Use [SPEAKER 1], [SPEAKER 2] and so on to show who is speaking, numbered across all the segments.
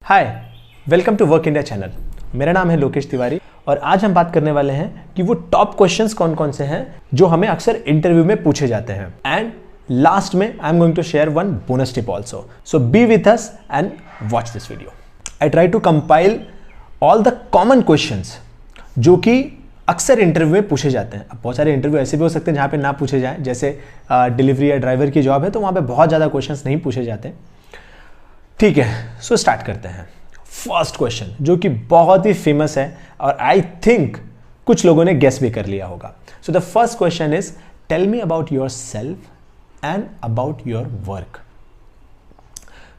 [SPEAKER 1] Hi, welcome to work India channel. मेरा नाम है लोकेश तिवारी और आज हम बात करने वाले हैं कि वो टॉप क्वेश्चंस कौन कौन से हैं जो हमें अक्सर इंटरव्यू में पूछे जाते हैं। एंड लास्ट में I am going to share one bonus tip also, so be with us and watch this video. I try to compile all the common questions जो कि अक्सर इंटरव्यू में पूछे जाते हैं। अब बहुत सारे इंटरव्यू ऐसे भी हो सकते हैं जहाँ पे ना पूछे जाएं, जैसे डिलीवरी या ड्राइवर की जॉब है तो वहाँ पे बहुत ज़्यादा क्वेश्चंस नहीं पूछे जाते। ठीक है, सो स्टार्ट करते हैं। फर्स्ट क्वेश्चन जो कि बहुत ही फेमस है और आई थिंक कुछ लोगों ने गेस भी कर लिया होगा। So the first question is tell me about yourself and about your work.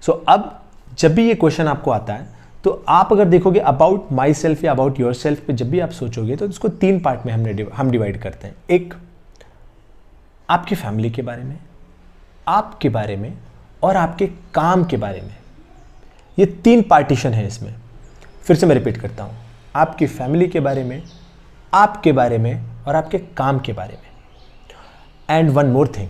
[SPEAKER 1] So अब जब भी ये क्वेश्चन आपको आता है तो आप अगर देखोगे अबाउट माई सेल्फ या अबाउट योर सेल्फ पे जब भी आप सोचोगे तो इसको तीन पार्ट में हम डिवाइड करते हैं। एक, आपकी फैमिली के बारे में, आपके बारे में और आपके काम के बारे में। ये तीन पार्टीशन है इसमें। फिर से मैं रिपीट करता हूँ, आपकी फैमिली के बारे में, आपके बारे में और आपके काम के बारे में। एंड वन मोर थिंग,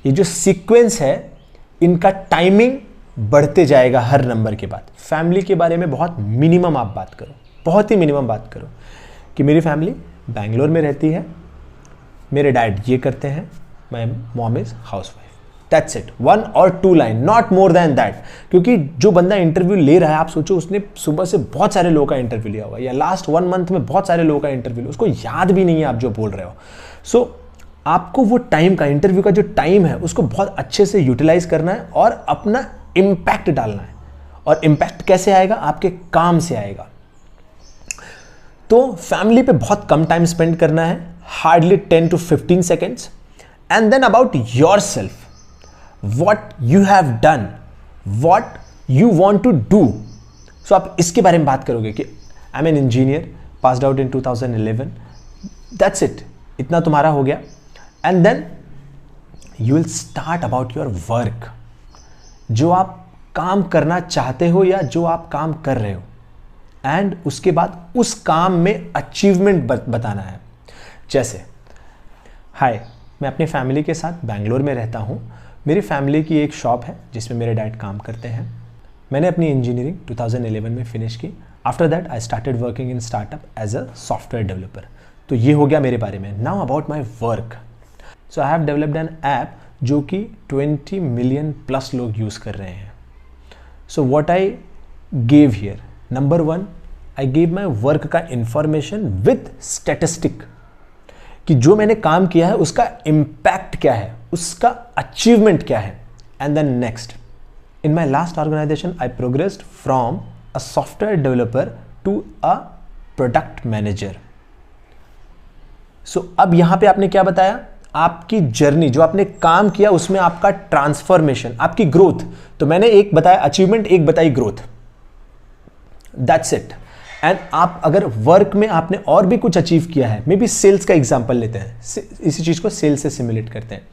[SPEAKER 1] ये जो सीक्वेंस है इनका टाइमिंग बढ़ते जाएगा हर नंबर के बाद। फैमिली के बारे में बहुत मिनिमम आप बात करो, बहुत ही मिनिमम बात करो कि मेरी फैमिली बैंगलोर में रहती है, मेरे डैड ये करते हैं, my mom is housewife. That's it, one और two line, not more than that. क्योंकि जो बंदा इंटरव्यू ले रहा है, आप सोचो उसने सुबह से बहुत सारे लोगों का इंटरव्यू लिया हुआ या लास्ट 1 मंथ में बहुत सारे लोगों का इंटरव्यू, उसको याद भी नहीं है आप जो बोल रहे हो। सो आपको वो टाइम का, इंटरव्यू का जो टाइम है उसको बहुत अच्छे से यूटिलाइज करना है और अपना इम्पैक्ट डालना है। और इम्पैक्ट कैसे आएगा? आपके काम से आएगा। तो फैमिली पे बहुत कम टाइम स्पेंड करना है, hardly 10 to 15 seconds। And then about yourself, what you have done, what you want to do। so आप इसके बारे में बात करोगे कि I am an engineer, passed out in 2011, that's it, इतना तुम्हारा हो गया। And then you will start about your work, जो आप काम करना चाहते हो या जो आप काम कर रहे हो। एंड उसके बाद उस काम में अचीवमेंट बताना है। जैसे हाय, मैं अपनी फैमिली के साथ बैंगलोर में रहता हूँ, मेरी फैमिली की एक शॉप है जिसमें मेरे डैड काम करते हैं। मैंने अपनी इंजीनियरिंग 2011 में फिनिश की। After that I started working in startup as a software developer. तो ये हो गया मेरे बारे में। Now about my work, so I have developed an app जो कि 20 मिलियन प्लस लोग यूज़ कर रहे हैं। So what I gave here, number 1, I gave my work का इंफॉर्मेशन विथ स्टैटिस्टिक कि जो मैंने काम किया है उसका इम्पैक्ट क्या है, उसका अचीवमेंट क्या है। And then next, in my last organisation I progressed from a software developer to a product manager. So अब यहां पे आपने क्या बताया? आपकी जर्नी, जो आपने काम किया उसमें आपका ट्रांसफॉर्मेशन, आपकी ग्रोथ। तो मैंने एक बताया अचीवमेंट, एक बताई ग्रोथ, दैट्स इट। एंड आप अगर वर्क में आपने और भी कुछ अचीव किया है, मे बी सेल्स का एग्जांपल लेते हैं, इसी चीज को सेल्स से सिमुलेट करते हैं।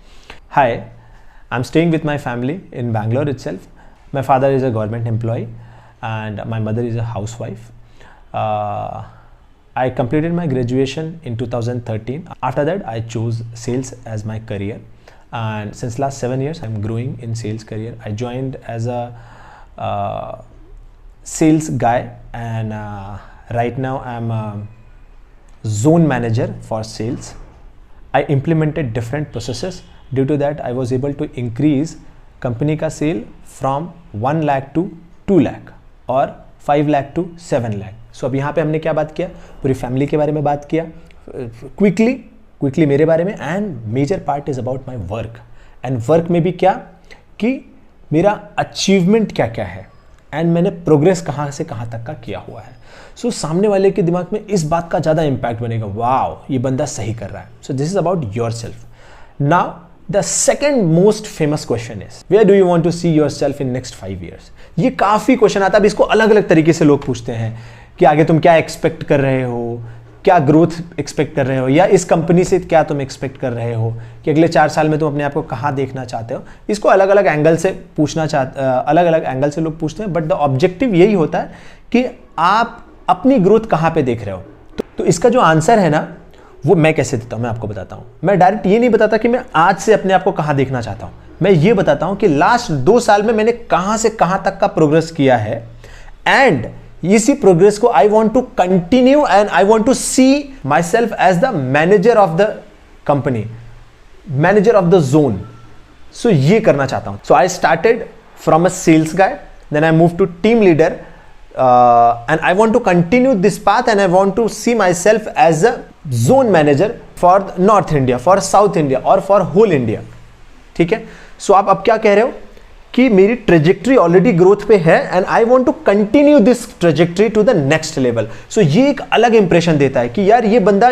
[SPEAKER 1] Hi, I am staying with my family in Bangalore itself. My father is a government employee and my mother is a housewife. I completed my graduation in 2013. After that, I chose sales as my career, and since last 7 years, I'm growing in sales career. I joined as a sales guy, and right now I'm a zone manager for sales. I implemented different processes. Due to that, I was able to increase company का sale from 1 lakh to 2 lakh और 5 lakh to 7 lakh. सो अब यहाँ पे हमने क्या बात किया? पूरी फैमिली के बारे में बात किया, क्विकली मेरे बारे में। And major part is about my work. And work में भी क्या कि मेरा अचीवमेंट क्या क्या है एंड मैंने प्रोग्रेस कहाँ से कहाँ तक का किया हुआ है। सो सामने वाले के दिमाग में इस बात का ज़्यादा इंपैक्ट बनेगा, वाओ ये बंदा सही कर रहा है। So this is about yourself. Now the second most famous question is where do you want to see yourself in next 5 years। ये काफ़ी क्वेश्चन आता है। अब इसको अलग अलग तरीके से लोग पूछते हैं कि आगे तुम क्या एक्सपेक्ट कर रहे हो, क्या ग्रोथ एक्सपेक्ट कर रहे हो, या इस कंपनी से क्या तुम एक्सपेक्ट कर रहे हो कि अगले 4 साल में तुम अपने आप को कहाँ देखना चाहते हो। इसको अलग अलग एंगल से अलग अलग एंगल से लोग पूछते हैं, बट द ऑब्जेक्टिव यही होता है कि आप अपनी ग्रोथ कहाँ पे देख रहे हो। तो इसका जो आंसर है ना, वो मैं कैसे देता हूँ, मैं आपको बताता हूँ। मैं डायरेक्ट ये नहीं बताता कि मैं आज से अपने आप को कहाँ देखना चाहता हूँ, मैं ये बताता हूँ कि लास्ट 2 साल में मैंने कहाँ से कहाँ तक का प्रोग्रेस किया है एंड इसी प्रोग्रेस को I want to continue and I want to see myself as the manager of the company, manager of the zone. So ये करना चाहता हूं. So I started from a sales guy, then I move to team leader, and I want to continue this path and I want to see myself as a zone manager for North India, for South India or for whole India. ठीक है. सो आप अब क्या कह रहे हो कि मेरी ट्रेजेक्ट्री ऑलरेडी ग्रोथ पे है and I want to continue this trajectory to the next level. So ये एक अलग इंप्रेशन देता है कि यार ये बंदा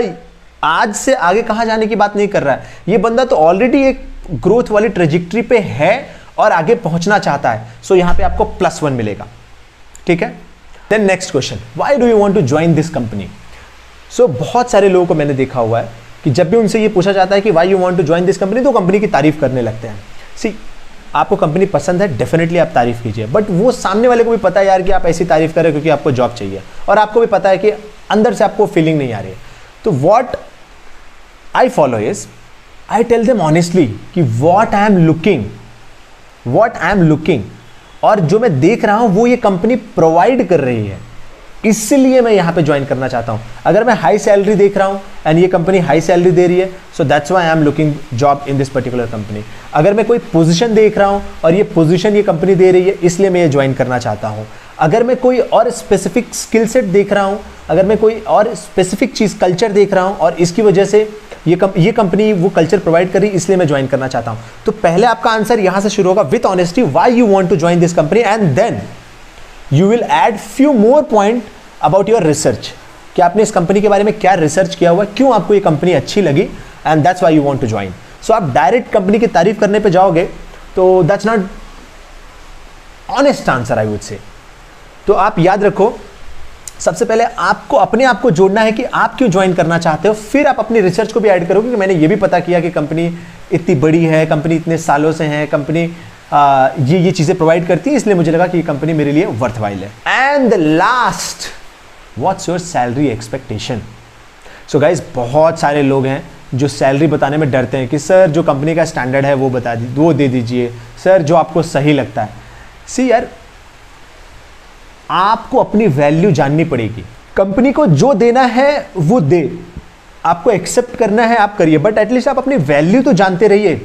[SPEAKER 1] आज से आगे कहां जाने की बात नहीं कर रहा है, ये बंदा तो ऑलरेडी एक ग्रोथ वाली ट्रेजेक्ट्री पे है और आगे पहुंचना चाहता है. सो यहां पे आपको +1 मिलेगा. ठीक है. Then next question, why do you want to join this company. So बहुत सारे लोगों को मैंने देखा हुआ है कि जब भी उनसे ये पूछा जाता है कि why you want to join this company, तो कंपनी की तारीफ करने लगते हैं. सी, आपको कंपनी पसंद है, डेफिनेटली आप तारीफ कीजिए, बट वो सामने वाले को भी पता है यार कि आप ऐसी तारीफ कर रहे हो क्योंकि आपको जॉब चाहिए, और आपको भी पता है कि अंदर से आपको फीलिंग नहीं आ रही है. तो what I follow is, I tell them honestly कि व्हाट आई एम लुकिंग और जो मैं देख रहा हूं वो ये कंपनी प्रोवाइड कर रही है, इसलिए मैं यहां पे ज्वाइन करना चाहता हूं. अगर मैं हाई सैलरी देख रहा हूं एंड ये कंपनी हाई सैलरी दे रही है, so that's why I am looking job in this particular company. अगर मैं कोई पोजीशन देख रहा हूं और ये पोजीशन ये कंपनी दे रही है, इसलिए मैं ये ज्वाइन करना चाहता हूं. अगर मैं कोई और स्पेसिफिक स्किल सेट देख रहा हूं, अगर मैं कोई और स्पेसिफिक चीज कल्चर देख रहा हूं और इसकी वजह से ये कंपनी वो कल्चर प्रोवाइड कर रही, इसलिए मैं ज्वाइन करना चाहता हूं. तो पहले आपका आंसर यहां से शुरू होगा with honesty, why you want to join this company, and then you will add few more point about your research कि आपने इस कंपनी के बारे में क्या रिसर्च किया हुआ है, क्यों आपको ये कंपनी अच्छी लगी, and that's why you want to join. So आप डायरेक्ट कंपनी की तारीफ करने पे जाओगे तो that's not honest answer, I would say. तो आप याद रखो, सबसे पहले आपको अपने आप को जोड़ना है कि आप क्यों ज्वाइन करना चाहते हो, फिर आप अपनी रिसर्च को भी ऐड करोगे कि मैंने ये भी पता किया कि कंपनी इतनी बड़ी है, कंपनी इतने सालों से है, कंपनी ये चीज़ें प्रोवाइड करती है, इसलिए मुझे लगा कि ये कंपनी मेरे लिए वर्थवाइल है. And the last, what's your salary expectation. So guys, बहुत सारे लोग हैं जो सैलरी बताने में डरते हैं कि सर जो कंपनी का स्टैंडर्ड है वो वो दे दीजिए, सर जो आपको सही लगता है. सी यार, आपको अपनी वैल्यू जाननी पड़ेगी. कंपनी को जो देना है वो दे, आपको एक्सेप्ट करना है आप करिए, बट एटलीस्ट आप अपनी वैल्यू तो जानते रहिए.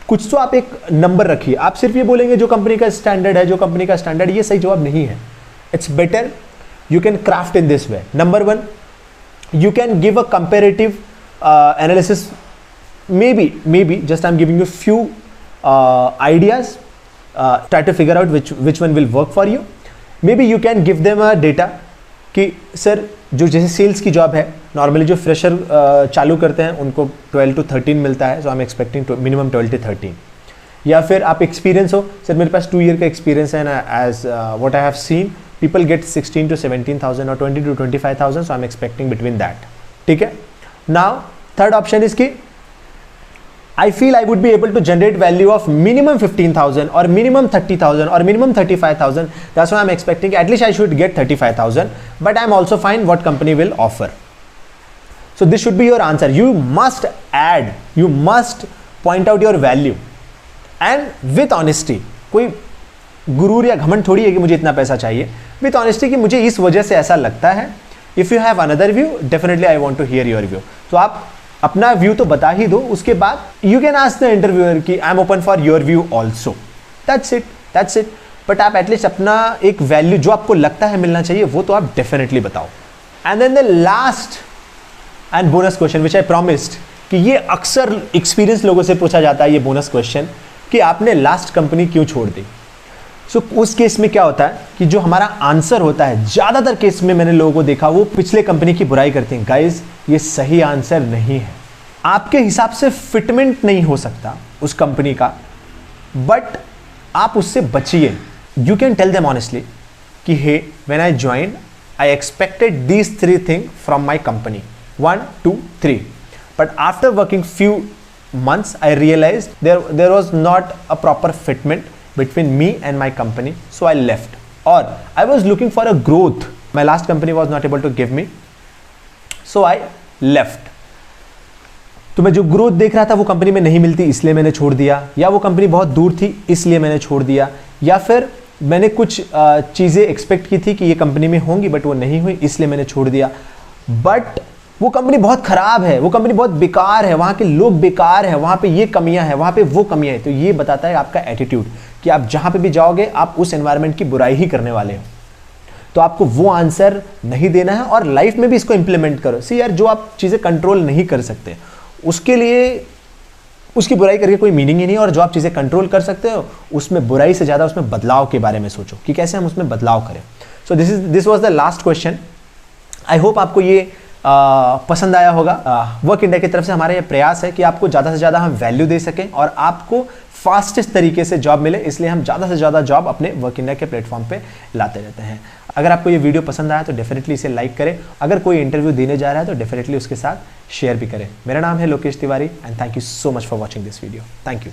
[SPEAKER 1] कुछ तो आप एक नंबर रखिए. आप सिर्फ ये बोलेंगे जो कंपनी का स्टैंडर्ड है, जो कंपनी का स्टैंडर्ड, ये सही जवाब नहीं है. It's better you can craft in this way. Number 1, you can give a comparative analysis. Maybe just I'm giving you few ideas, try to figure out which one will work for you. Maybe you can give them a data कि sir जो जैसे sales की job है, normally जो fresher चालू करते हैं उनको 12 to 13 मिलता है, so I am expecting minimum 12 to 13. या फिर आप एक्सपीरियंस हो, सर मेरे पास 2 ईयर का एक्सपीरियंस है, as what I have seen people get 16 to 17,000 or 20 to 25,000, so I'm expecting between that. ठीक है. Now third option is कि I feel I would be able to generate value of minimum 15,000 or minimum 30,000 or minimum 35,000. That's why I'm expecting at least I should get 35,000, but I'm also fine what company will offer. So this should be your answer. You must add, you must point out your value and with honesty. कोई गुरूर या घमंड थोड़ी है कि मुझे इतना पैसा चाहिए. विथ ऑनेस्टी कि मुझे इस वजह से ऐसा लगता है. If you have another view, definitely I want to hear your view. तो आप अपना व्यू तो बता ही दो, उसके बाद you can ask the interviewer कि I am open for your view also. That's it. But आप एटलीस्ट अपना एक वैल्यू जो आपको लगता है मिलना चाहिए वो तो आप डेफिनेटली बताओ. And then the last and bonus question which I promised कि ये अक्सर एक्सपीरियंस लोगों से पूछा जाता है, ये बोनस क्वेश्चन कि आपने लास्ट कंपनी क्यों छोड़ दी. सो उस केस में क्या होता है कि जो हमारा आंसर होता है, ज़्यादातर केस में मैंने लोगों को देखा वो पिछले कंपनी की बुराई करते हैं. गाइज, ये सही आंसर नहीं है. आपके हिसाब से फिटमेंट नहीं हो सकता उस कंपनी का, बट आप उससे बचिए. You can tell them honestly कि hey, when I join I expected these 3 thing from my company, 1 2 3, but after working few months I realized there was not a proper fitment between me and my company, so I left. Or I was looking for a growth, my last company was not able to give me, so I left. तो मैं जो growth देख रहा था वो company में नहीं मिलती, इसलिए मैंने छोड़ दिया, या वो कंपनी बहुत दूर थी इसलिए मैंने छोड़ दिया, या फिर मैंने कुछ चीज़ें एक्सपेक्ट की थी कि ये कंपनी में होंगी, बट वो नहीं हुई, इसलिए मैंने छोड़ दिया। बट वो कंपनी बहुत खराब है, वो कंपनी बहुत बेकार है, वहाँ के लोग बेकार है, वहाँ पे ये कमियां हैं, वहाँ पे वो कमियां हैं। तो ये बताता है आपका एटीट्यूड कि आप जहाँ पे भी जाओगे आप उस एनवायरनमेंट की बुराई ही करने वाले हो। तो आपको वो आंसर नहीं देना है और लाइफ में भी इसको इंप्लीमेंट करो। सी यार, जो आप चीज़ें कंट्रोल नहीं कर सकते उसके लिए उसकी बुराई करके कोई मीनिंग ही नहीं, और जो आप चीज़ें कंट्रोल कर सकते हो उसमें बुराई से ज़्यादा उसमें बदलाव के बारे में सोचो कि कैसे हम उसमें बदलाव करें। So this was the last question. I hope आपको ये पसंद आया होगा। वर्क इंडिया की तरफ से हमारा ये प्रयास है कि आपको ज़्यादा से ज़्यादा हम वैल्यू दे सकें और आपको फास्टेस्ट तरीके से जॉब मिले, इसलिए हम ज़्यादा से ज़्यादा जॉब अपने वर्क इंडिया के प्लेटफॉर्म पे लाते रहते हैं। अगर आपको ये वीडियो पसंद आया तो डेफिनेटली इसे लाइक करें। अगर कोई इंटरव्यू देने जा रहा है तो डेफिनेटली उसके साथ शेयर भी करें। मेरा नाम है Lokesh Tiwari and thank you so much for watching this video. Thank you.